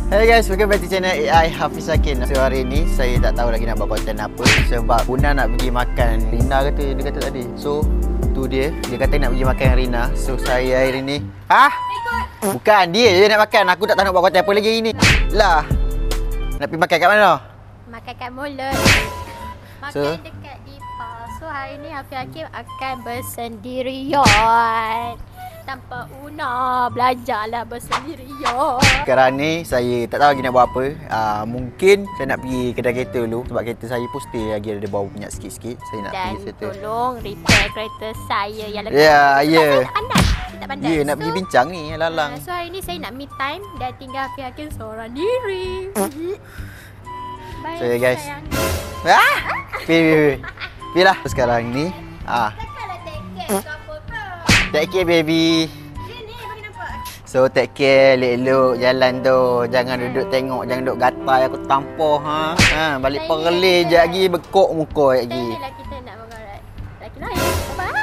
Hey guys, welcome back to channel AI Hafiz Hakim. So hari ni saya tak tahu lagi nak buat konten apa sebab Una nak pergi makan. Rina kata, dia kata tadi. So tu dia kata nak pergi makan dengan Rina. So saya hari ni bukan, dia je nak makan. Aku tak tahu nak buat konten apa lagi hari ni. Lah, nak pergi makan kat mana? Makan kat mulut. Makan dekat Deepal. So hari ni Hafiz Hakim akan bersendirian. Tanpa Una, belajarlah bersendirian. Sekarang ni saya tak tahu lagi nak buat apa. Mungkin saya nak pergi kedai kereta dulu sebab kereta saya pun still lagi ada bau minyak sikit-sikit. Saya nak Dan pergi settle. tolong repair kereta saya yang lepas. Ya. Tak pandai. Tak pandai. Ya, nak pergi bincang ni lalang. So hari ni saya nak me time dan tinggal Hafiz Hakim seorang diri. Bye, So guys. sayang. Pergi lah. Sekarang ni Takkanlah take care ke apa ke? take care baby. Sini bagi nampak. So take care, elok-elok jalan tu. Jangan duduk tengok, jangan duduk gatai aku tampar balik perleh je lagi, bekok muka lagi. Inilah kita nak mengarat lelaki lain. Bye.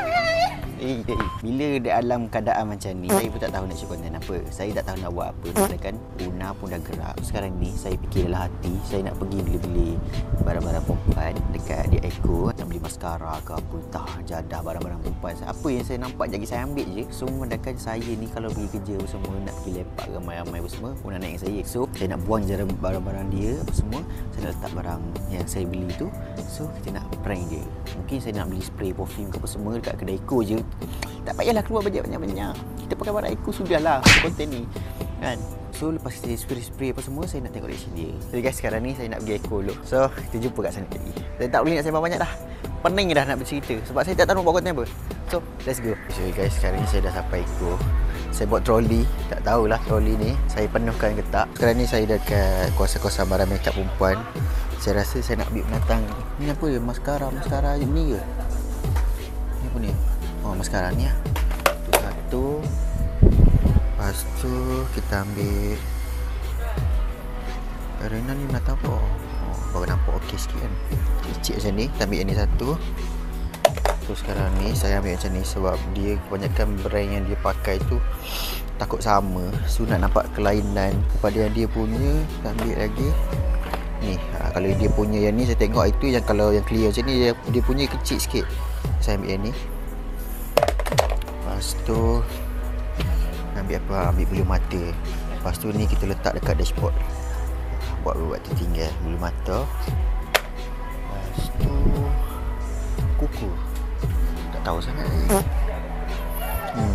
Bila dalam keadaan macam ni, saya pun tak tahu nak cakap konten apa. Saya tak tahu nak buat apa. Sedangkan Una pun dah gerak. Sekarang ni saya fikir dalam hati, saya nak pergi beli-beli barang-barang perempuan dekat Dia Eco. Nak beli maskara ke apa, entah jadah barang-barang perempuan. Apa yang saya nampak jadi saya ambil je. So sedangkan saya ni kalau pergi kerja semua, nak pergi lepak ramai-ramai semua, Una naik dengan saya. So saya nak buang je barang-barang dia semua. Saya nak letak barang yang saya beli tu. So kita nak prank dia. Mungkin saya nak beli spray perfume ke apa semua dekat kedai Eco je. Tak payahlah keluar bajet banyak-banyak. Kita pakai barang Eco sudahlah konten ni kan. So lepas kita spray apa semua, saya nak tengok reaction dia. Jadi guys, sekarang ni saya nak pergi Eco dulu. So kita jumpa kat sana lagi. Saya tak boleh nak sembang banyak dah. Pening dah nak bercerita sebab saya tak tahu nak buat konten apa. So let's go. So guys, sekarang ni saya dah sampai Eco. Saya buat troli. Tak tahulah troli ni saya penuhkan ke tak. Sekarang ni saya dekat kawasan-kawasan barang makeup perempuan. Saya rasa saya nak ambil binatang. Ni apa dia? Maskara ni ke? Ni apa ni? Oh, maskara ni lah. Tu satu. Lepas tu kita ambil Rina ni binatang apa? Oh, baru nampak okey sikit kan. Kecil macam ni. Kita ambil yang ni satu. So sekarang ni saya ambil macam ni sebab dia kebanyakan brand yang dia pakai tu takut sama. So nak nampak kelainan kepada yang dia punya, kita ambil lagi ni. Kalau dia punya yang ni saya tengok itu yang kalau yang clear macam ni dia punya kecil sikit. Saya ambil yang ni. Lepas tu ambil apa? Ambil bulu mata. Lepas tu ni kita letak dekat dashboard. Buat tertinggal bulu mata. Lepas tu kuku. Tak tahu sangat lagi.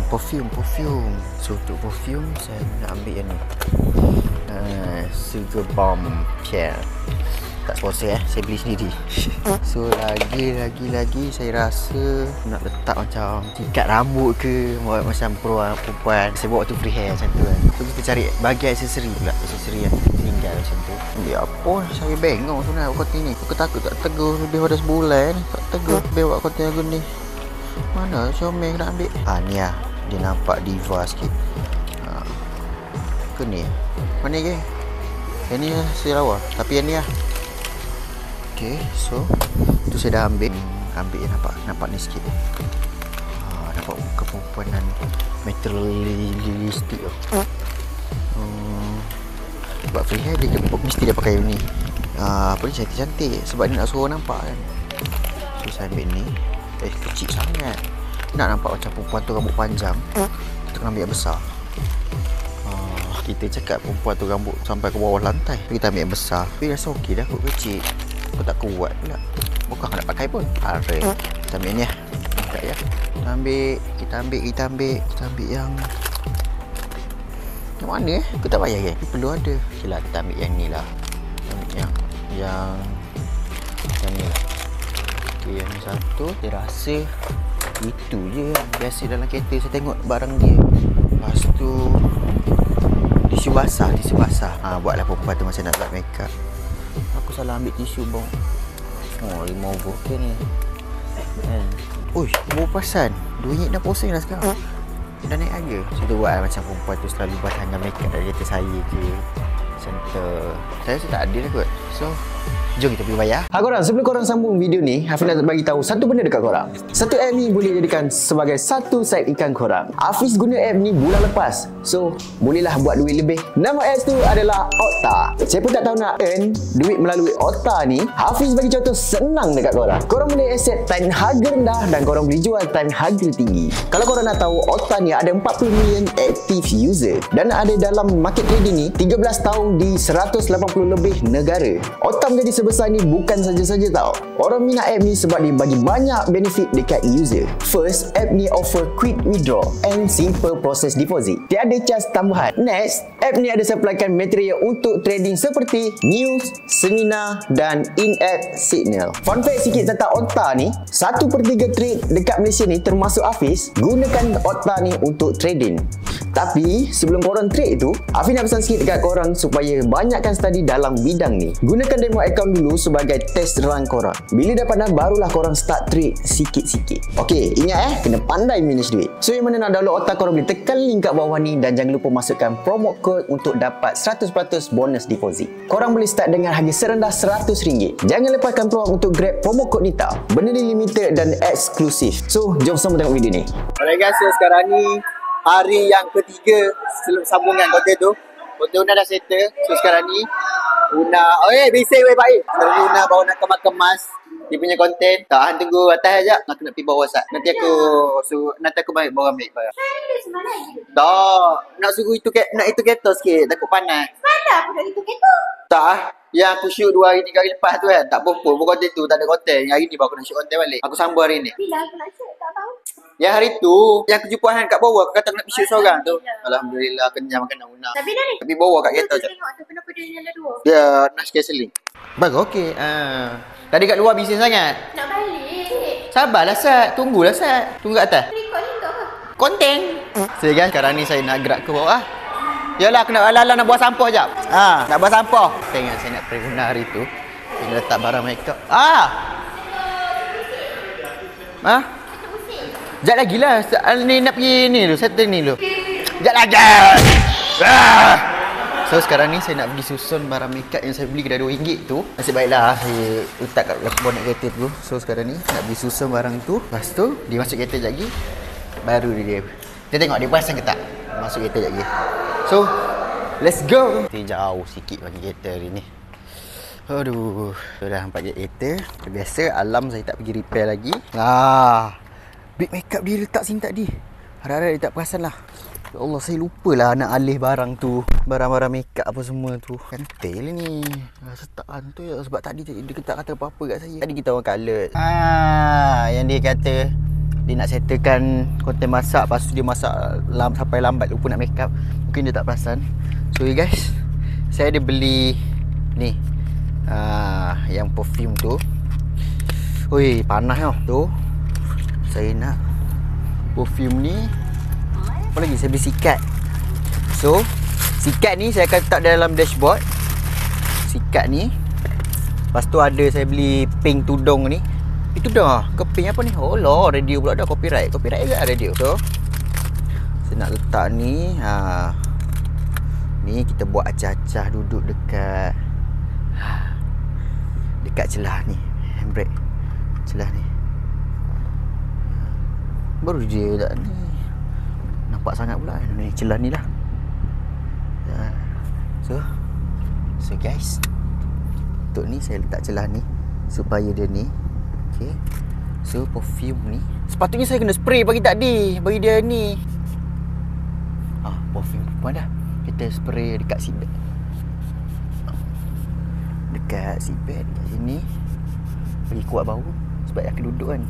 Perfume. So untuk perfume saya nak ambil yang ni. Sugar Bomb Pierre. Tak sponsor saya beli sendiri. So lagi saya rasa nak letak macam tingkat rambut ke, buat macam perempuan. Saya buat tu free hair macam tu kan. So kita cari bahagian aksesori pula. Aksesori yang tinggal macam tu. Ambil apa? Saya bengong tu nak buat konten ni. Aku takut tak tegur lebih pada sebulan. Tak tegur lebih buat konten aku ni. Mana comel nak ambil? Ni lah. Dia nampak diva sikit. Ke ni? Mana ke? Yang ni lah saya lawa. Tapi yang ni lah. Okay, so tu saya dah ambil yang nampak ni sikit. Nampak muka perempuan dan materialistik tu. Buat free hair dia mesti dia pakai ni. Apa ni cantik-cantik sebab dia nak suruh nampak kan. So saya ambil ni. Kecil sangat. Nak nampak macam perempuan tu rambut panjang. Kita kena ambil yang besar. Kita cakap perempuan tu rambut sampai ke bawah lantai. Kita ambil yang besar. Tapi rasa okey dah kot kecil. Aku tak kuat pula. Bukan nak pakai pun. Kita ambil ni lah. Sekejap ya. Kita ambil yang mana Aku tak payah kan? Perlu ada. Okay lah, kita ambil yang ni lah. Yang ni lah. Okay, yang ni satu. Saya rasa itu je biasa dalam kereta saya tengok barang dia. Lepas tu tisu basah. Buatlah perempuan tu masa nak buat makeup. Aku salah ambil tisu bong. Remover ke ni kan. Baru perasan RM2 dah pusing dah sekarang. Dah naik harga. Kita buat macam perempuan tu selalu bahan dengan makeup dari kereta saya ke center. Saya rasa tak ada lah kot. So Jom kita pergi bayar. Ha korang, sebelum korang sambung video ni, Hafiz nak bagi tahu satu benda dekat korang. Satu app ni boleh jadikan sebagai satu side income korang. Hafiz guna app ni bulan lepas. So, bolehlah buat duit lebih. Nama apps tu adalah Okta. Siapa tak tahu nak earn duit melalui Okta ni, Hafiz bagi contoh senang dekat korang. Korang boleh accept time harga rendah dan korang boleh jual time harga tinggi. Kalau korang nak tahu, Okta ni ada 40 million active user dan ada dalam market trading ni 13 tahun di 180 lebih negara. Okta menjadi sebesar ni bukan saja-saja tau. Orang minat app ni sebab dia bagi banyak benefit dekat user. First, app ni offer quick withdraw and simple process deposit. Tiada charge tambahan. Next, app ni ada supplykan material untuk trading seperti news, seminar dan in-app signal. Fun fact sikit tentang Okta ni, 1/3 trade dekat Malaysia ni termasuk Hafiz gunakan Okta ni untuk trading. Tapi sebelum korang trade tu, Hafiz nak pesan sikit dekat korang supaya banyakkan study dalam bidang ni. Gunakan demo account dulu sebagai test run korang. Bila dah pandai, barulah korang start trade sikit-sikit. Okey, ingat kena pandai manage duit. So yang mana nak download Okta, korang boleh tekan link kat bawah ni dan jangan lupa masukkan promo code untuk dapat 100% bonus deposit. Korang boleh start dengan harga serendah RM100. Jangan lepaskan peluang untuk grab promo code ni tau. Benda ni limited dan eksklusif. So, jom sama tengok video ni. Alright guys, so sekarang ni hari yang ketiga sambungan konten tu. Konten Una dah settle. So sekarang ni Una, bising weh baik. Sekarang ni Una baru nak kemas dia punya konten. Tahan tunggu atas sekejap. Aku nak pergi bawah sat. Nanti aku balik bawah ambil barang. Tak, nak suruh nak itu kereta sikit. Takut panas. Mana aku nak itu kereta? Tak, yang aku shoot 2 hari 3 hari lepas tu kan. Tak apa-apa konten tu, tak ada konten. Hari ni baru aku nak shoot konten balik. Aku sambung hari ni. Bila aku nak shoot tak tahu. Yang hari tu, yang aku jumpa Han kat bawah, aku kata aku nak shoot seorang tu. Alhamdulillah, kenyang makanan Una. Tapi dah ni. Tapi bawah kat kereta je. Tengok tu kenapa dia nyala dua. Dia nak scheduling. Bagus, okey. Tadi kat luar bising sangat. Nak balik. Sabarlah Sat, tunggulah Sat. Tunggu kat atas. Rekod ni untuk apa? Konten. So guys, sekarang ni saya nak gerak ke bawah. Yalah, aku nak ala-ala nak buang sampah jap. Nak buang sampah. Saya ingat pray Una hari tu. Saya letak barang makeup. Sekejap lagi lah. Ni nak pergi ni dulu, settle ni dulu. Sekejap lagi. So sekarang ni saya nak pergi susun barang makeup yang saya beli kedai RM2 tu. Nasib baiklah saya letak kat bonet kereta tu. So sekarang ni nak pergi susun barang tu. Lepas tu dia masuk kereta sekejap lagi. Baru dia tengok dia perasan ke tak masuk kereta sekejap lagi. So let's go. Kita jauh sikit bagi kereta hari ni. Aduh, so dah nampak je kereta. Biasa alam saya tak pergi repair lagi. Big makeup dia letak sini tadi. Harap-harap dia tak perasan lah. Ya Allah, saya lupalah nak alih barang tu. Barang-barang makeup apa semua tu. Kantil ni. Setaan tu ya. Sebab tadi dia tak kata apa-apa kat saya. Tadi kita orang colour. Yang dia kata dia nak settlekan konten masak. Lepas tu dia masak sampai lambat, lupa nak makeup. Mungkin dia tak perasan. So guys, saya ada beli ni yang perfume tu. Oi, panas tau tu. Saya nak perfume ni. Apa lagi? Saya beli sikat. So sikat ni saya akan letak dalam dashboard. Sikat ni. Lepas tu ada saya beli pink tudung ni. Itu dah ke pink apa ni? Oh lah, radio pula dah. Copyright juga radio. So saya nak letak ni. Ni kita buat acah-acah duduk dekat celah ni, handbrake celah ni. Baru dia tak ni nampak sangat pula ni celah ni lah. So guys, untuk ni saya letak celah ni supaya dia ni. Okay. So perfume ni sepatutnya saya kena spray pagi tadi bagi dia ni. Perfume pun dah. Kita spray dekat seatbelt. Dekat seatbelt kat sini. Bagi kuat bau sebab aku duduk kan.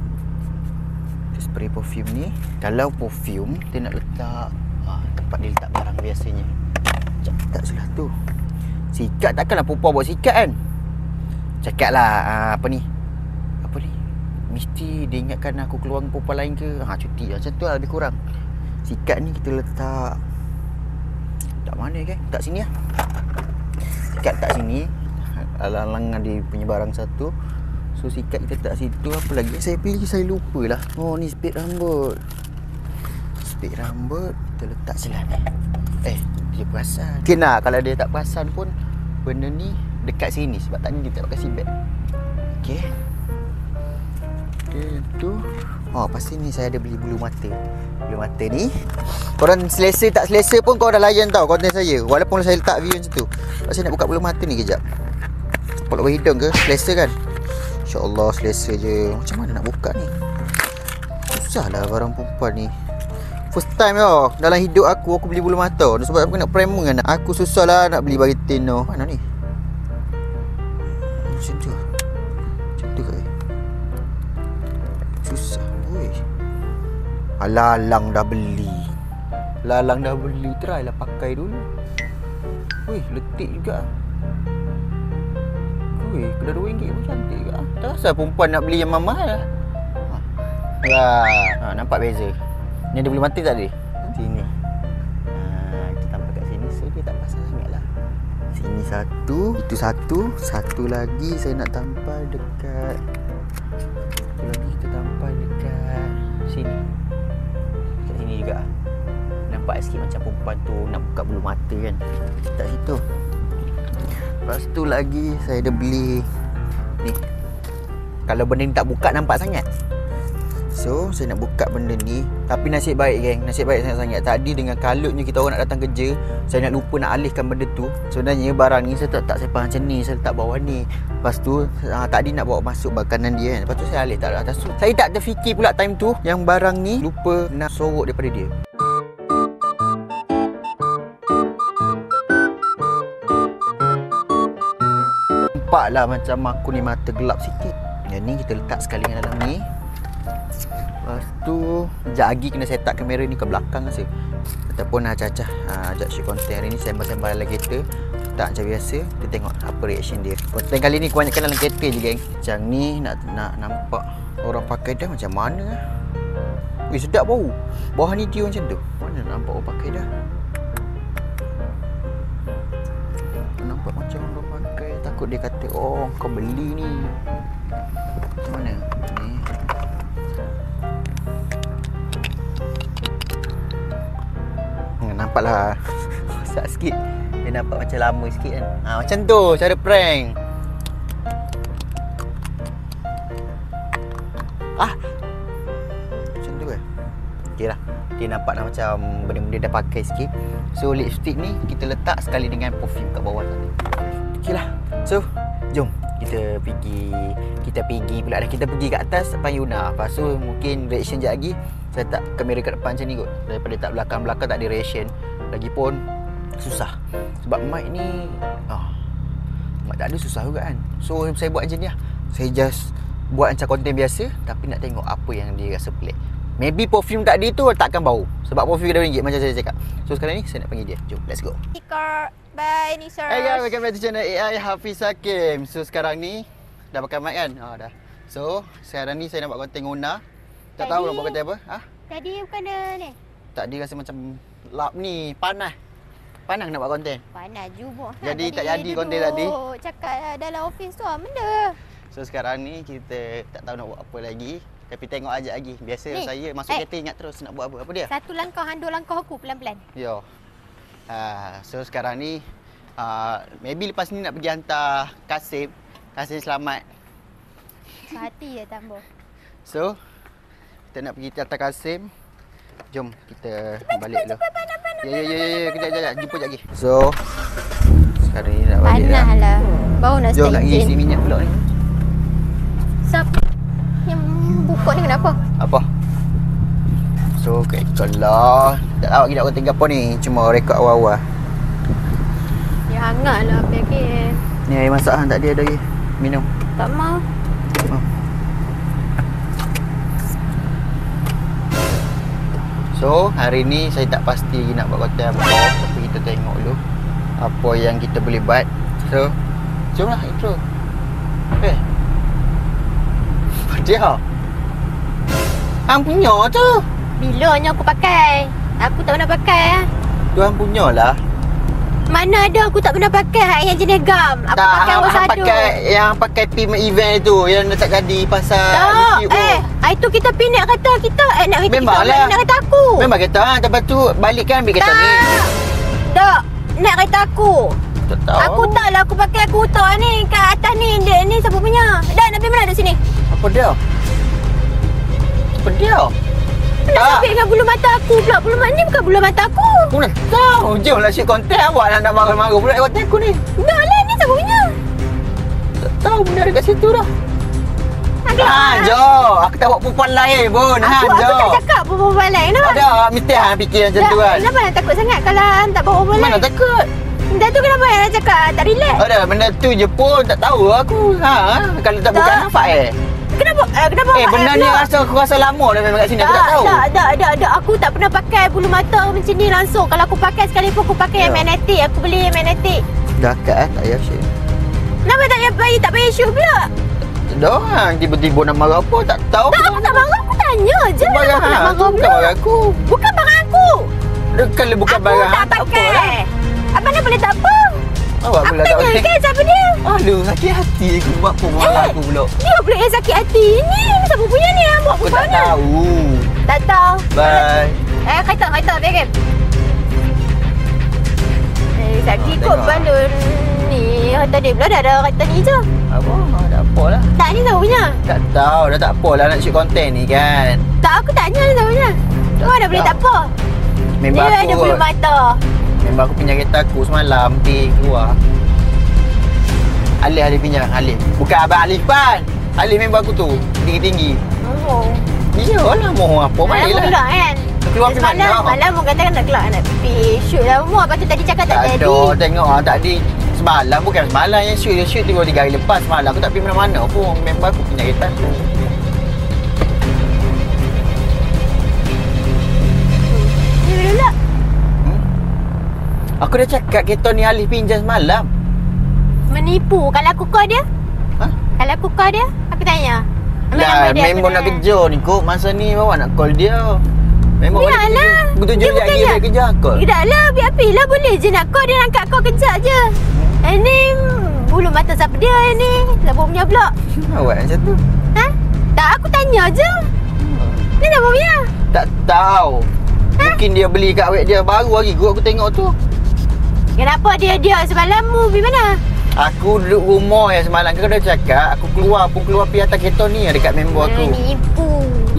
Kita spray perfume ni. Kalau perfume kita nak letak tempat dia letak barang biasanya. Sekejap, tak salah tu. Sikat takkanlah perempuan buat sikat kan. Cakap lah apa ni mesti dia ingatkan aku keluar dengan perempuan lain ke. Cuti macam tu lah lebih kurang. Sikat ni kita letak tak mana kan? Tak sini lah. Sikat tak sini. Alang-alang ada punya barang satu. So sikat kita letak situ. Apa lagi saya pilih, saya lupa lah. Oh ni spade rambut. Spade rambut kita letak celah ni. Dia perasan. Mungkin lah kalau dia tak perasan pun benda ni dekat sini sebab tadi dia tak pakai seatbelt. Okey. Okey, tu. Oh, pasti ni saya ada beli bulu mata. Bulu mata ni. Korang selesa tak selesa pun kau dah layan tau konten saya. Walaupun saya letak view macam tu. Sebab saya nak buka bulu mata ni kejap. Peluk hidung ke? Selesa kan? InsyaAllah selesa je. Macam mana nak buka ni? Susah lah barang perempuan ni. First time tau dalam hidup aku beli bulu mata. Sebab aku nak prank dengan aku, susah lah nak beli baritin tu. Mana ni? Macam tu. Macam tu ke? Susah. Oi. Lalang dah beli. Try lah pakai dulu. Wih, letik juga. Wih, kedai RM2 pun cantik juga. Tak rasa perempuan nak beli yang mahal. Nampak beza. Ni ada bulu mata tak ada? Sini. Kita tampal kat sini. So dia tak pasal sangat lah. Sini satu. Itu satu. Satu lagi saya nak tampal dekat. Satu lagi kita tampal dekat sini. Dekat sini juga. Nampak sikit macam perempuan tu nak buka bulu mata kan. Dekat situ. Lepas tu lagi saya ada beli ni. Kalau benda ni tak buka nampak sangat. So saya nak buka benda ni. Tapi nasib baik geng, nasib baik sangat-sangat. Tadi dengan kalutnya kita orang nak datang kerja, saya nak lupa nak alihkan benda tu. Sebenarnya barang ni saya tak sepah macam ni, saya letak bawah ni. Lepas tu tadi nak bawa masuk bakanan dia kan. Lepas tu saya alih tak atas tu. Saya tak terfikir pula time tu yang barang ni lupa nak sorok daripada dia. Nampaklah macam aku ni mata gelap sikit. Yang ni kita letak sekali dengan dalam ni. Lepas tu sekejap lagi kena set up kamera ni ke belakang rasa. Ataupun acah-acah ajak shoot konten hari ni sembang-sembang dalam kereta. Tak macam biasa. Kita tengok apa reaction dia. Konten kali ni kebanyakan dalam kereta je geng. Macam ni nak nampak orang pakai dah macam mana. Wih, sedap bau. Bawah ni dia macam tu. Mana nampak orang pakai dah. Nampak macam orang pakai. Takut dia kata, oh kau beli ni. Macam mana? Ni. Nampaklah rosak sikit. Dia nampak macam lama sikit kan. Macam tu cara prank. Macam tu kan. Okey lah. Dia nampak dah macam benda-benda dah pakai sikit. So lipstick ni kita letak sekali dengan perfume kat bawah tadi. Okey lah. So jom kita pergi pula dah. Kita pergi kat atas panggil Una. Lepas tu mungkin reaction sekejap lagi saya tak kamera kat depan macam ni kot. Daripada tak belakang-belakang tak ada reaction. Lagipun susah. Sebab mic ni mic tak ada susah juga kan. So saya buat macam ni lah. Saya just buat macam konten biasa. Tapi nak tengok apa yang dia rasa pelik. Maybe perfume tak ada tu takkan bau. Sebab perfume RM2 macam saya cakap. So sekarang ni saya nak panggil dia. Jom let's go. Bye ni sir. Hey guys, welcome back to channel AI Hafiz Hakim. So sekarang ni dah pakai mic kan? Dah. So sekarang ni saya nak buat konten Una. Tak tahu nak buat konten apa? Tadi bukan ni. Tadi rasa macam lap ni panas. Panas nak buat konten. Panas juga. Jadi tak jadi konten tadi. Cakap dalam office tu benda. So sekarang ni kita tak tahu nak buat apa lagi. Tapi tengok aja lagi. Biasa ni, saya masuk kereta ingat terus nak buat apa. Apa dia? Satu langkah, dua langkah aku pelan-pelan. Yo. So sekarang ni maybe lepas ni nak pergi hantar Kasim selamat. Hati je tambah. So kita nak pergi hantar Kasim. Jom kita balik dulu. Ya, kejap. Jumpa sekejap lagi. So sekarang ni nak balik dah. Panas lah. Bau nak jom nak isi minyak pula ni. Siapa yang buka ni kenapa? Apa? So kalau tak tahu lagi nak konten apa ni. Cuma rekod awal-awal. Ya hangat lah pakai. Ni air masak tak ada lagi. Minum. Tak mau. So hari ni saya tak pasti lagi nak buat konten apa. Tapi kita tengok dulu apa yang kita boleh buat. So jomlah intro. Dia hang punya tu. Bilanya aku pakai. Aku tak pernah pakai. Tuan punya lah. Mana ada aku tak pernah pakai yang jenis gam. Aku tak, pakai Wassadu. Pakai yang pakai pin event tu yang tak jadi pasal YouTube. Itu kita pin nak kata kita nak kata memanglah. Nak kata aku. Memang kata lepas tu balik kan ambil kereta ni. Tak. Nak kata aku. Tak tahu. Aku tak lah, aku pakai skuter ni. Kat atas ni, dia ni siapa punya? Dah, nak pergi mana kat sini? Apa dia? Apa dia? Nak sabit dengan bulu mata aku pula. Bulu mata ni bukan bulu mata aku. Aku nak tahu. Jom lah shoot konten awak nak marah-marah pula konten aku ni. Dah lah, ni siapa punya? Tak tahu benda dekat situ dah. Agak. Jom. Aku tak buat perempuan lain pun. Aku tak cakap perempuan lain lah. Ada. Mesti Han fikir macam tu kan. Kenapa nak takut sangat kalau Han tak bawa perempuan lain? Mana takut? Dah tu kenapa Han nak cakap tak relax? Ada. Benda tu je pun tak tahu aku. Kalau tak bukan nampak Kenapa benda ni aku rasa lama dah memang kat sini. Aku tak tahu. Tak. Aku tak pernah pakai bulu mata macam ni langsung. Kalau aku pakai sekalipun aku pakai yang magnetik. Aku beli yang magnetik. Dah kat tak payah shoot. Kenapa tak payah shoot pula? Dah tiba-tiba nak marah apa tak tahu. Tak, aku tak marah. Aku tanya je. Barang Kenapa nak marah bukan pula? barang aku. Bukan barang aku. Kalau bukan Aku barang tak pakai. Abang dah boleh tak apa. Awak Aku pula tak tanya boleh. kan siapa dia? Aduh, sakit hati aku buat apa marah aku pula. Dia pula yang sakit hati. Ni siapa punya ni? Buat Aku perempuan tak tahu. Tak tahu. Bye. Kereta, biar sakit kot tengok. balon ni. Tadi pula dah ada kereta ni je. Apa? Tak apa lah. Tak, ni siapa punya? Tak tahu, dah tak apalah nak shoot konten ni kan. Tak, aku tanya ni siapa punya. Kau dah boleh tak apa. Member Dia aku ada bulu mata. Member aku pinjam kereta aku semalam pergi keluar. Alif pinjam, Alif. Bukan Abang Alif Pan. Alif member aku tu, tinggi-tinggi. Oh. Iyalah, mau apa Malam baiklah. keluar kan? Keluar pergi mana? Malam mu kata nak keluar nak pergi shoot lah rumah. Lepas tu tadi cakap tak jadi. ada, tengok tadi semalam bukan semalam yang shoot. Dia shoot 2-3 hari lepas. Semalam aku tak pergi mana-mana pun. Member aku pinjam kereta aku. Ni pula. Aku dah cakap kereta ni Alif pinjam semalam. Menipu. Kalau aku call dia? Ha? Kalau aku call dia? Aku tanya. Dah, member nak kejar ni kot. Masa ni bawa nak call dia. Memang Biarlah. Aku tunjuk Dia sekejap bukan lagi nak- dia kejar call. Tak lah, biar lah boleh je nak call. Dia angkat call kejap je. Ni bulu mata siapa dia ni? Siapa punya pula? Awak macam tu. Ha? Tak, aku tanya je. Ni siapa punya? Tak tahu. Mungkin dia beli kat awet dia baru lagi kot aku tengok tu. Kenapa dia semalam mu pergi mana? Aku duduk rumah yang semalam kau dah cakap. Aku keluar pergi atas kereta ni dekat member aku. Menipu.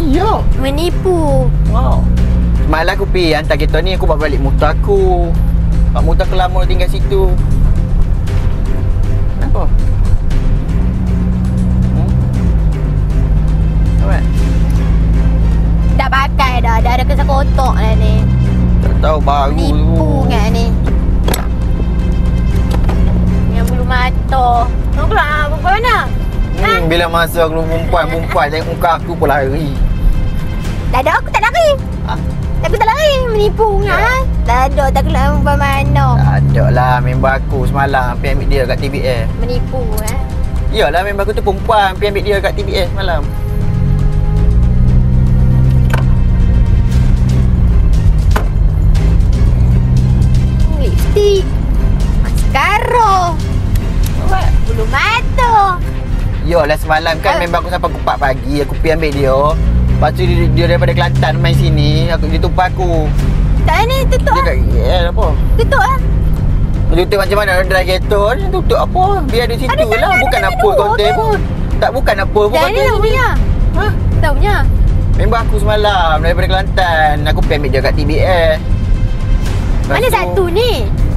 Ya. Menipu. Wow. Semalam aku pergi hantar kereta ni, aku bawa balik motor aku. Pak motor aku lama tinggal situ. Kenapa? Apa? Dah pakai dah. Dah ada kesan kotak dah ni. Tak tahu baru. Menipu kan ni. Yang bulu mata. Kau keluar perempuan mana? Bila masa aku perempuan tengok muka aku pun lari. Tak ada, aku tak lari. Ha? Aku tak lari. Menipu Ya. kan? Tak ada, tak keluar perempuan mana. Tak ada lah member aku semalam pergi ambil dia kat TBS. Menipu Iyalah member aku tu perempuan pergi ambil dia kat TBS semalam. Lipstick. Mascara. Bulu mata. Iyalah semalam kan member aku sampai pukul 4 pagi aku pergi ambil dia. Lepas tu dia daripada Kelantan main sini, dia tumpah aku. Tak ni, tutup Dia lah. kat apa? Tutup lah. Dia tutup macam mana drive kereta ni tutup apa? Biar di situ Ada lah, tanda, bukan ada apa tanda konten dua, pun. Tak bukan apa pun Dah ni konten tak punya. Ha? Tak punya. Member aku semalam daripada Kelantan, aku pergi ambil dia kat TBS. Lepas Mana tu- satu ni?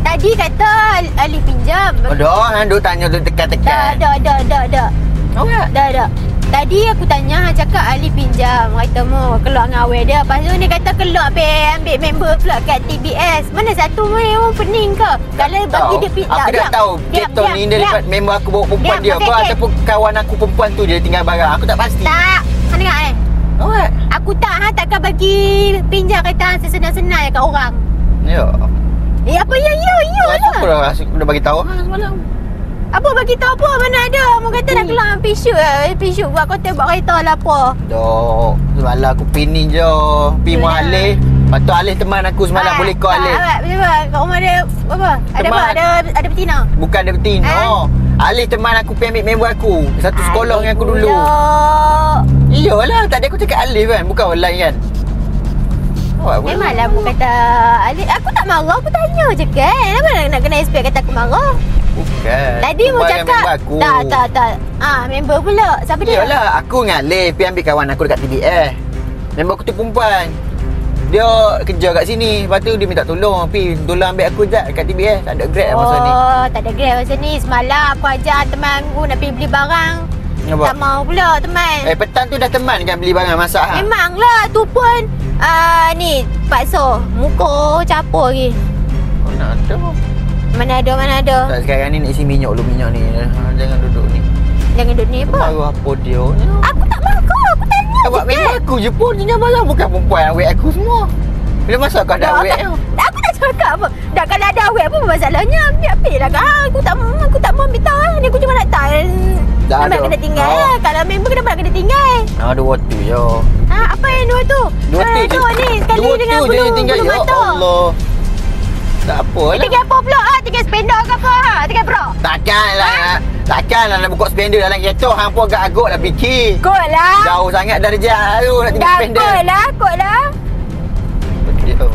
Tadi kata Alif pinjam. Oh dah, duk tanya duk tekan-tekan. Dah. Awak? Dah. Tadi aku tanya, cakap Ali pinjam. Kata mu keluar dengan awet dia. Lepas tu dia kata keluar ambil member pula kat TBS. Mana satu mu pening ke? Kalau bagi dia Aku dah tahu kereta ni daripada member aku bawa perempuan Diam, dia ke okey. ataupun kawan aku perempuan tu dia tinggal barang. Aku tak pasti. Tak. Hang dengar ni. Awak? Aku takkan bagi pinjam kereta sesenang-senang kat orang. Ya. Apa ya Aku lah. dah bagi tahu semalam. Apa bagi tahu apa? Mana ada. Mu kata nak keluar pergi shoot buat konten buat kereta lah apa. Dok, semalam aku pini je. Pergi rumah Yalah. Alif. Lepas tu Alif teman aku semalam boleh call Alif. Macam apa? Kat rumah ada apa? Ada Teman. apa? Ada betina. Bukan dia betina. Alif teman aku pergi ambil member aku. Satu sekolah dengan aku dulu. Pula. Iyalah, tadi aku cakap Alif kan, bukan orang lain kan. Buat apa? Memanglah mu kata Alif. Aku tak marah, aku tanya je kan. Kenapa nak kena expect kata aku marah? Bukan. Tadi mu Kemarin cakap member aku. Tak. Member pula. Siapa dia? Yalah, aku dengan Alif pergi ambil kawan aku dekat TBS. Member aku tu perempuan. Dia kerja kat sini. Lepas tu dia minta tolong. Pergi tolong ambil aku jap dekat TBS. Tak ada Grab masa ni. Oh, tak ada Grab masa ni. Semalam aku ajak teman aku nak pergi beli barang. Apa? Tak mau pula teman. Petang tu dah teman kan beli barang masak ha? Memanglah tu pun ni paksa. Muka capur lagi. Mana ada? Mana ada. Tak, sekarang ni nak isi minyak dulu. Minyak ni. Jangan duduk ni. Jangan duduk ni apa? Marah apa dia? Aku tak marah. Aku tanya Awak je member kan. aku je pun. Jangan marah. Bukan perempuan awet aku semua. Bila masa kau ada awet tu? Aku tak cakap apa. Dah kalau ada awet apa masalahnya? Ambil lah kan. Aku tak mau ambil tahu lah. Ni aku cuma nak tahu. Dah Memang ada. kena tinggal lah. Kalau member kenapa nak kena tinggal? Ada waktu je. Apa yang dua tu? Dua tu je. Dua ni sekali Dua dengan tu je yang tinggal. bulu Ya mata. Allah. Tak apalah. Tinggal apa pula? Tinggal spender ke apa? Tinggal bro? Takkanlah nak buka spender dalam kereta. Hang pun agak-agak lah fikir. Kot lah. Jauh sangat darjah tu nak tinggal spender. Kot lah. Betul.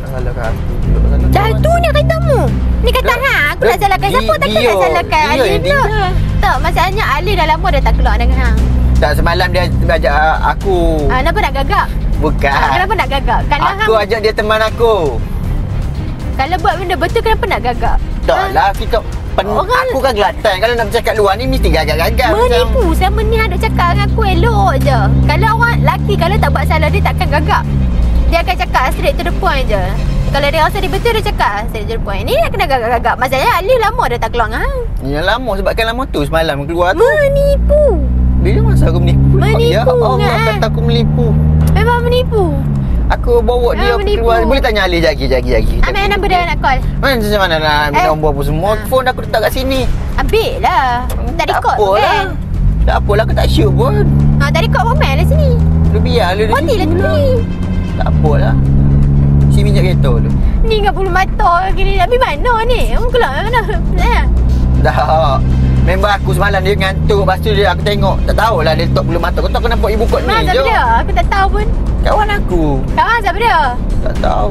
Salah kat aku pula. Dah tu ni katamu. Ni kata hang. Aku nak salahkan siapa? Takkan nak salahkan dia Ali yang pula. tinggal. Tak, masalahnya Ali dah lama dah tak keluar dengan hang. Tak, semalam dia ajak aku. Kenapa nak gagap? Bukan. Kenapa nak gagap? Kalau Aku hang, ajak dia teman aku. kalau buat benda betul kenapa nak gagap? Tak lah, kita aku kan gelatan. Kalau nak bercakap luar ni mesti gagap-gagap. Menipu. Selama ni ada cakap dengan aku elok je. Kalau orang lelaki kalau tak buat salah dia takkan gagap. Dia akan cakap straight to the point je. Kalau dia rasa dia betul dia cakap straight to the point. Ni nak kena gagap-gagap. Masalahnya Ali lama dah tak keluar dengan hang. Ya lama sebabkan lama tu semalam keluar tu. Menipu. Bila masa aku menipu? Menipu, Ya Allah, kan? kata aku menipu. Memang menipu. Aku bawa dia menipu. keluar. Boleh tanya Ali jagi. Ambil nombor dia nak call. Macam mana nak ambil nombor apa semua? Phone aku letak kat sini. Ambil lah. Tak record pun kan? Tak apalah, aku tak sure pun. Tak record pun main lah sini. Lu biar lu. Mati lah tu ni. Tak apalah. Si minyak kereta tu. Ni dengan bulu mata gini. Tapi mana ni? Kamu keluar mana? Dah. Member aku semalam dia ngantuk. Lepas tu dia aku tengok. Tak tahulah dia letak bulu mata. Kau tahu kenapa ibu kot ni Mana je. siapa dia? Aku tak tahu pun. Kawan aku. Kawan siapa dia? Tak tahu.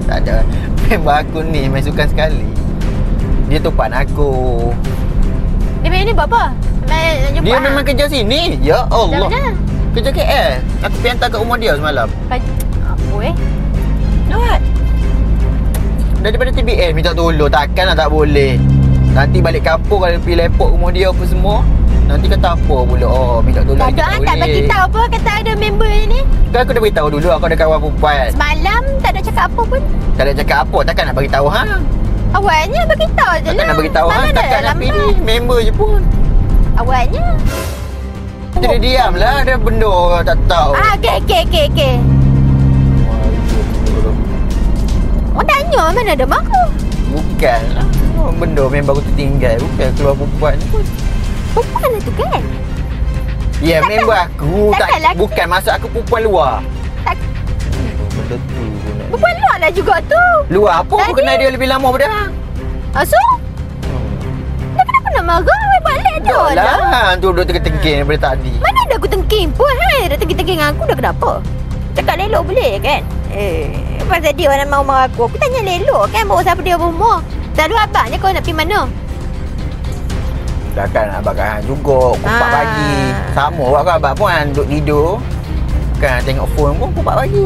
Tak ada. Member aku ni main sukan sekali. Dia tupan aku. Dia main ni buat apa? Main jumpa Dia hang? memang kerja sini. Ya Allah. Macam mana? Kerja KL. Aku pergi hantar kat rumah dia semalam. Apa What? Daripada TBN minta tolong. Takkanlah tak boleh. Nanti balik kampung kalau pergi lepok rumah dia apa semua. Nanti kata apa pula. Oh, minta tolong Tak dia ada tak tak boleh. bagi tahu apa kata ada member ni. Kan aku dah beritahu dulu aku ada kawan perempuan. Semalam tak ada cakap apa pun. Tak ada cakap apa. Takkan nak bagi tahu hang. Awalnya bagi tahu je lah. Takkan nak bagi tahu hang. Mana Takkan dah nak lambat. pilih member je pun. Awalnya. Kita dia diam lah. Ada benda orang tak tahu. Okey. Orang tanya mana ada mak. Bukan lah. Benda member aku tertinggal. Bukan keluar perempuan pun. Perempuan lah tu kan? Ya, member aku. takkan lelaki. Bukan maksud aku perempuan luar. Tak, Benda tu pun nak. perempuan luar lah juga tu. Luar apa? Aku Tadi- kenal dia lebih lama pada hang. So? Dah kenapa nak marah? Balik dah Tak lah. lah. Tu duduk tengking-tengking daripada tadi. Mana ada aku tengking pun. Dah tengking-tengking dengan aku dah kenapa? Cakap lelok boleh kan? Pasal dia orang mau marah aku. Aku tanya lelok kan bawa siapa dia rumah. Selalu abang je kau nak pergi mana? Takkan abang kan juga kumpak Ah. pagi. Sama buat abang pun kan duduk tidur. Kan tengok phone pun kumpak pagi.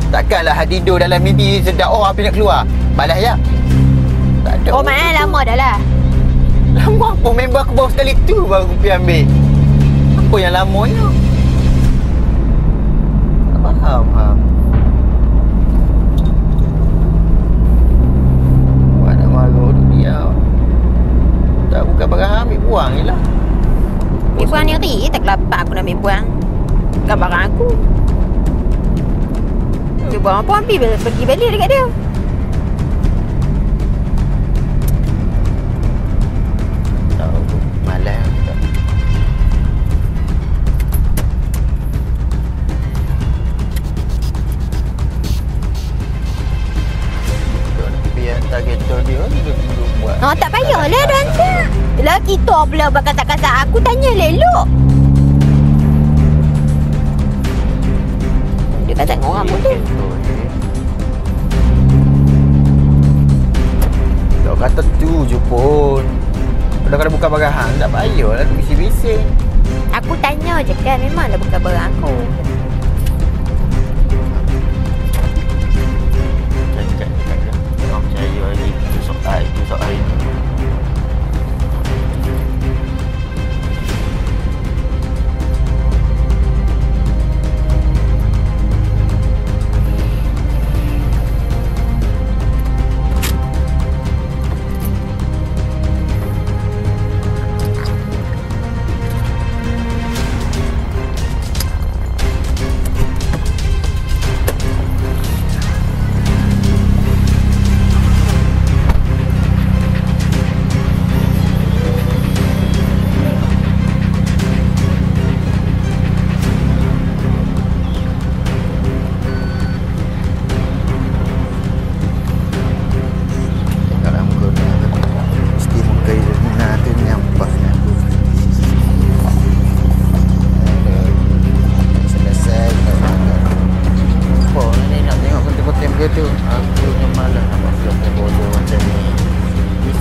Takkanlah tidur dalam mimpi sedap orang pergi nak keluar. Balas ya. Tak ada. Oh mana lama dah lah. Lama apa? Member aku baru sekali tu baru aku pergi ambil. Apa yang lamanya? Tak faham. Buat nak marah duduk diam. Tak bukan barang ambil buang je lah. Ambil buang ni ri. Tak kelapak aku nak ambil buang. Bukan barang aku. Ambil buang apa ambil pergi balik dekat dia. Tahu malas. Biar target dia duduk buat. Tak payahlah dah hantar. Lah kita pula berkata-kata aku tanya lelok. pasal dengan orang pun tu. Tak kata tu je pun. Kalau buka barang hang tak payahlah tu bising-bising. Aku tanya je kan, memanglah bukan barang aku. Cakap dah. Tak percaya lagi. Itu soal itu.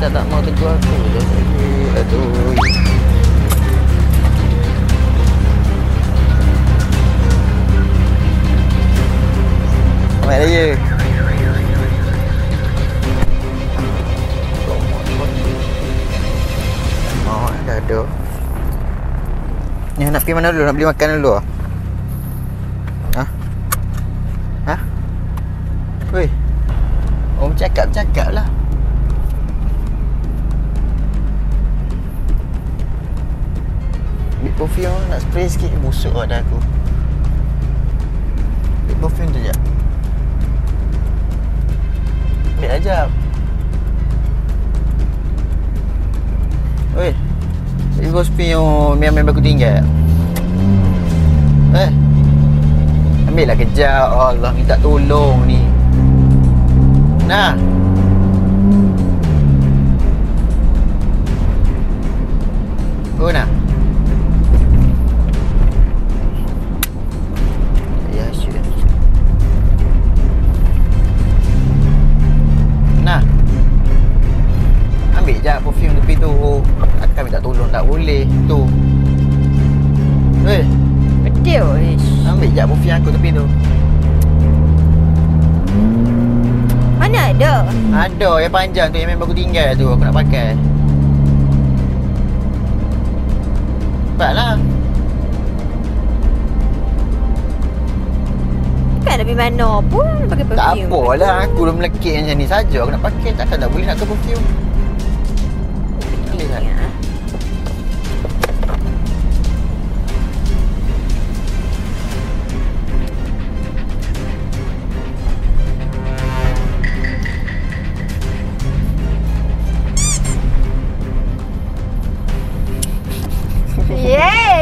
Tak mau tegur aku je tadi. Aduh. Selamat raya. Mau dah ada. Ni nak pergi mana dulu? Nak beli makan dulu? Hah? Weh. Orang cakap lah. Perfume nak spray sikit. Busuk dah aku. Ambil perfume tu je. Ambil aja. Oi. Ini perfume yang memang aku tinggal. Ambil lah kejap. Allah, minta tolong ni. Nah. Oh nak. Sekejap perfume tepi tu. Akan minta tolong tak boleh. Tu. Betul. Ambil sekejap perfume aku tepi tu. Mana ada? Ada yang panjang tu yang memang aku tinggal tu. Aku nak pakai. Cepatlah. Bukan lebih mana pun pakai perfume. Tak apalah. Aku dah melekit macam ni saja. Aku nak pakai. Takkan tak boleh nak ke perfume.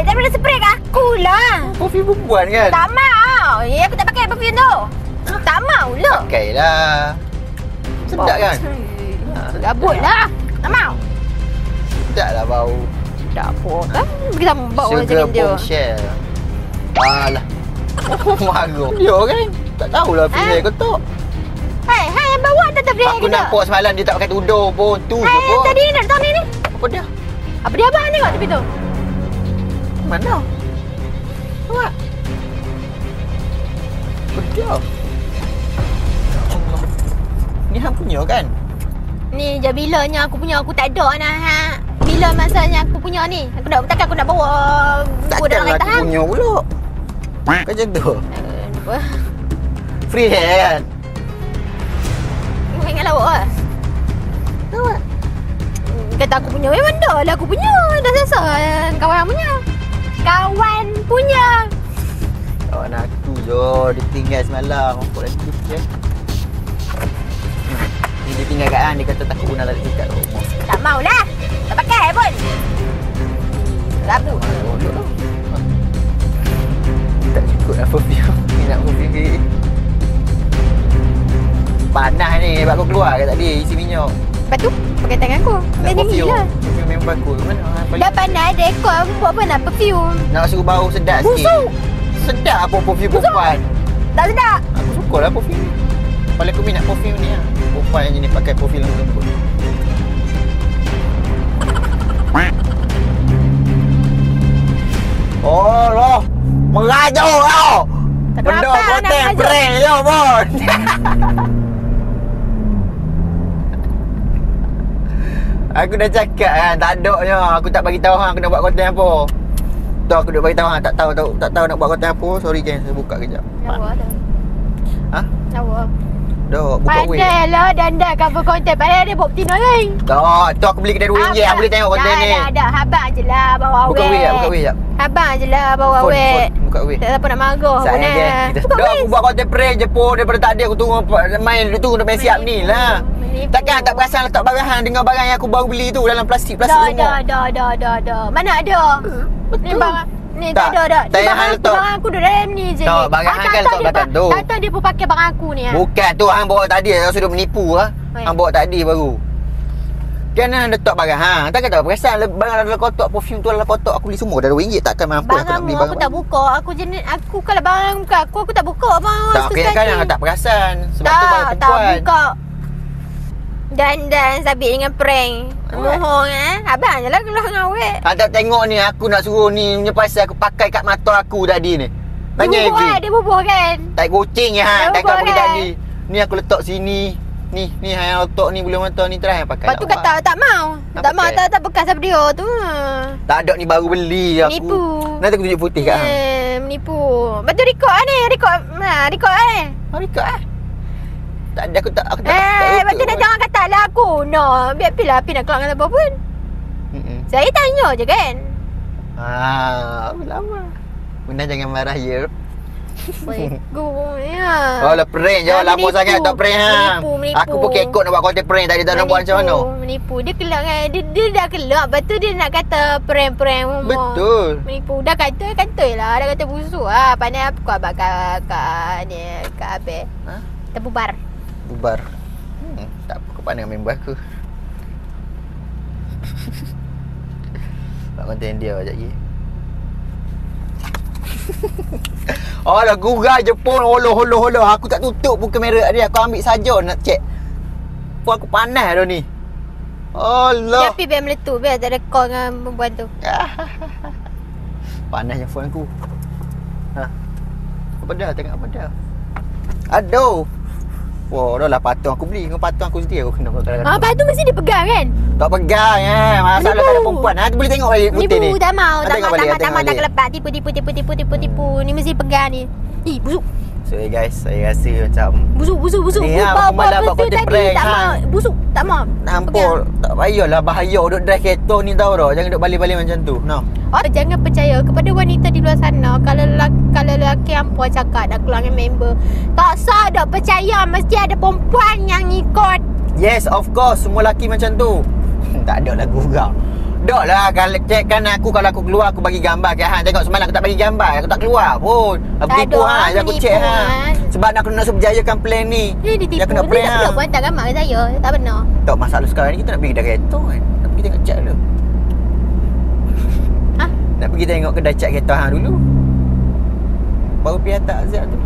Tak boleh spray kat aku lah. Perfume perempuan kan? Tak mau. Aku tak pakai perfume tu. Tak mau lah. Pakailah. Sedap kan? Gabut lah. Tak mau. Sedap lah bau. Tak apa kan? Kita bau macam Sugar dia. bombshell. Alah. Marah. Dia kan? Tak tahulah pilih kotak. Hai, yang bawa tak boleh Aku nampak semalam dia tak pakai tudung pun. Tu je pun. Tadi ni nak tahu ni. Apa dia? Apa dia abang tengok tepi tu? Mana? Awak. Betul. Ni hang punya kan? Ni je bilanya aku punya, aku tak ada nak. Bila masanya aku punya ni? Takkan aku nak bawa dalam kereta hang? Takkan aku punya pula. Kau macam tu? Free hair kan? Kau ingat lawak lah? Awak. Kata aku punya, memang dah lah aku punya. Dah selesai kawan punya. Kawan punya. Kawan aku je. Dia tinggal semalam. Apa lagi je? Ni dia tinggal kat An. Dia kata takut guna lagi kat rumah. Tak maulah. Tak pakai pun. Rabut. Tak cukup lah perfume. Ni nak perfume. Panas ni. Sebab aku keluar ke tadi. Isi minyak. Lepas tu, pakai tangan aku. Nak Dia ni lah. perfume memang bagus. Mana? Dah panas ada aircon. Buat apa nak perfume? Nak suruh bau sedap sikit. Busuk. Sedap apa perfume perempuan. Tak sedap. Aku suka lah perfume ni. Paling aku minat perfume ni lah. Perempuan yang jenis pakai perfume lembut. Oh loh, merajuk tau. Benda konten prank je pun. Aku dah cakap kan, tak adaknya. Aku tak bagi tahu hang kena buat konten apa. Tu aku dah bagi tahu hang tak tahu nak buat konten apa. Sorry geng, saya buka kejap. Lawa dah. Ha? Lawa. Dah buka weh. Pandai lah dandan cover konten. Padahal dia buat betina lain. Tak, tu aku beli kedai RM2. Hang boleh tengok konten ni. Dah. Abang je lah bawa awet. Buka weh jap. Abang je lah bawa awet. Buka weh. Tak siapa nak marah pun Sayang lah. dia. Dah aku buat konten prank je pun. Daripada tadi aku tunggu nak main siap ni lah. Takkan tak perasan letak barang hang dengan barang yang aku baru beli tu dalam plastik semua. Dah. Mana ada? Ni barang. Ni tak ada. Tak payah hang letak. Barang aku duduk dalam ni je. Tak, barang hang kan letak belakang tu. Tak dia pun pakai barang aku ni. Bukan tu hang bawa tadi. Hang sudah menipu lah. Hang bawa tadi baru. Kan hang letak barang hang. Takkan tak perasan barang dalam kotak perfume tu dalam kotak aku beli semua. Dah RM2 takkan mampu aku nak beli barang. Aku tak buka. Aku kalau barang muka aku tak buka bang. Tak kan hang tak perasan. Sebab tu barang perempuan. Tak buka. Dan sabit dengan prank. Mohon Abang je lah keluar dengan awet. Hang tak tengok ni aku nak suruh ni punya pasal aku pakai kat mata aku tadi ni. Tanya Dia bubuh kan. Tak kucing je hang. Dia Takkan bubuh pergi kan? tadi. Ni aku letak sini. Ni hang letak ni bulu mata ni terakhir pakai. Lepas tu kata tak mau. Tak mau tak bekas apa dia tu. Tak ada ni baru beli aku. Menipu. Nanti aku tunjuk putih kat hang. Menipu. Betul rekod ni. Rekod Rekod tak ada aku tak betul dah jangan kata lah aku. No, biar pilih nak keluar dengan siapa pun. Saya tanya je kan. Lama. Bunda jangan marah ya. Ya. Oh lah prank je. Lama sangat tak prank hang. Menipu. Aku pun kekot nak buat konten prank tadi tak nak buat macam mana. Menipu. Dia keluar kan. Dia dah keluar. Lepas tu dia nak kata prank-prank semua. Betul. Menipu. Dah kata lah. Dah kata busuk lah. Pandai apa kau abang kat Abel. Kita bubar. Tak apa, kau pandang member aku. Buat konten dia sekejap lagi. Oh lah gurau je pun. Holo. Aku tak tutup pun kamera dia. Aku ambil saja nak check. Pun aku panas dah ni. Allah. Tapi biar meletup. Biar tak ada call dengan perempuan tu. Panasnya phone aku. Apa dah? Tengok apa dah. Aduh. Wah, dah lah patung aku beli. Dengan patung aku sendiri aku kena pakai. Patung mesti dipegang kan? Tak pegang masalah tak ada perempuan. Boleh tengok balik putih ni. Tak mau. Tak kelepak. Tipu. Ni mesti pegang ni. Busuk. So guys, saya rasa macam busuk. ni aku malah buat konten prank. Tak mau. Busuk. Tak mau. Nampak tak payahlah bahaya duduk drive kereta ni tahu tak. Jangan duduk balik-balik macam tu. Jangan percaya kepada wanita di luar sana. Kalau lelaki hampa cakap nak keluar dengan member, tak sah dok percaya. Mesti ada perempuan yang ikut. Yes, of course. Semua lelaki macam tu. Tak ada lah gurau. Dok lah kalau check kan aku kalau aku keluar aku bagi gambar kat hang. Tengok semalam aku tak bagi gambar. Aku tak keluar pun. Aku tipu aku check sebab nak kena berjayakan plan ni. Dia ditipu. Dia kena plan dia tak pun hantar gambar ke saya. Tak benar. Tak masalah sekarang ni kita nak pergi kedai kereta kan. Nak pergi tengok cat dulu. Nak pergi tengok kedai cat kereta hang dulu. Baru pergi hantar Azad tu.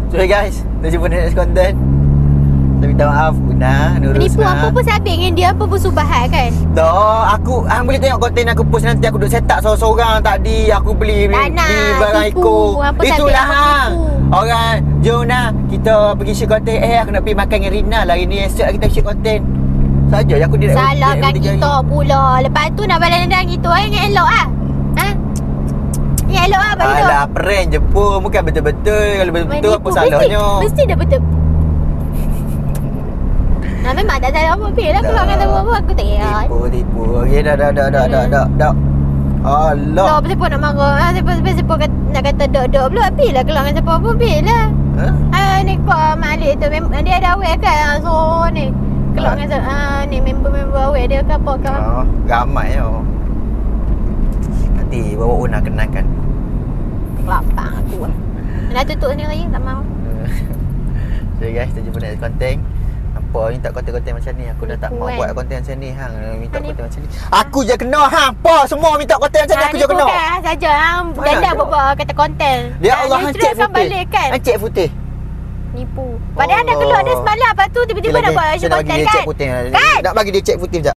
So guys, kita jumpa next content. Saya minta maaf Una, Nurul. Menipu apa pun sabit dengan dia. Apa pun subahat kan. Tak, hang boleh tengok konten aku post nanti. Aku duduk set up seorang-seorang tadi. Aku beli barang Iko. Itulah hang. Orang, jom Una, kita pergi share konten. Aku nak pergi makan dengan Rina lah hari ni. Esok kita share konten. Saja je aku dia salahkan kita pula. Lepas tu nak balas dendam gitu. Yang elok lah. Yang elok lah bagi tu. Alah, prank je pun. Bukan betul-betul. Kalau betul-betul apa salahnya. Mesti dah betul. Memang tak salah apa-apa lah. Keluar dengan apa-apa aku tak kira. Tipu. Okey dah. Allah. Tak, siapa nak marah. Siapa nak kata dok-dok pula. Bila keluar dengan siapa-apa. Bila. Ni kau Malik tu. Dia ada awet kan. So ni. Keluar dengan ni member-member awet dia ke apa ke. Ramai tau. Nanti bawa Una kenalkan. Lapang aku lah. Nak tutup sendiri. Tak mau. So guys, kita jumpa next content. Hampa minta konten-konten macam ni. Aku dah tak mau Nipu, buat kan? konten macam ni. Hang minta Nipu. konten macam ni. Aku je kena hampa semua minta konten macam ni. Aku je kena. Kan saja janda ada? bawa kata konten. Dia Allah Ni hang terus cek kan putih. balik kan. Hang cek putih. Nipu. Padahal dah keluar dia semalam. Lepas tu tiba-tiba nak buat saya nak bagi konten dia kan. cek putih. Kan? Nak bagi dia cek putih sekejap.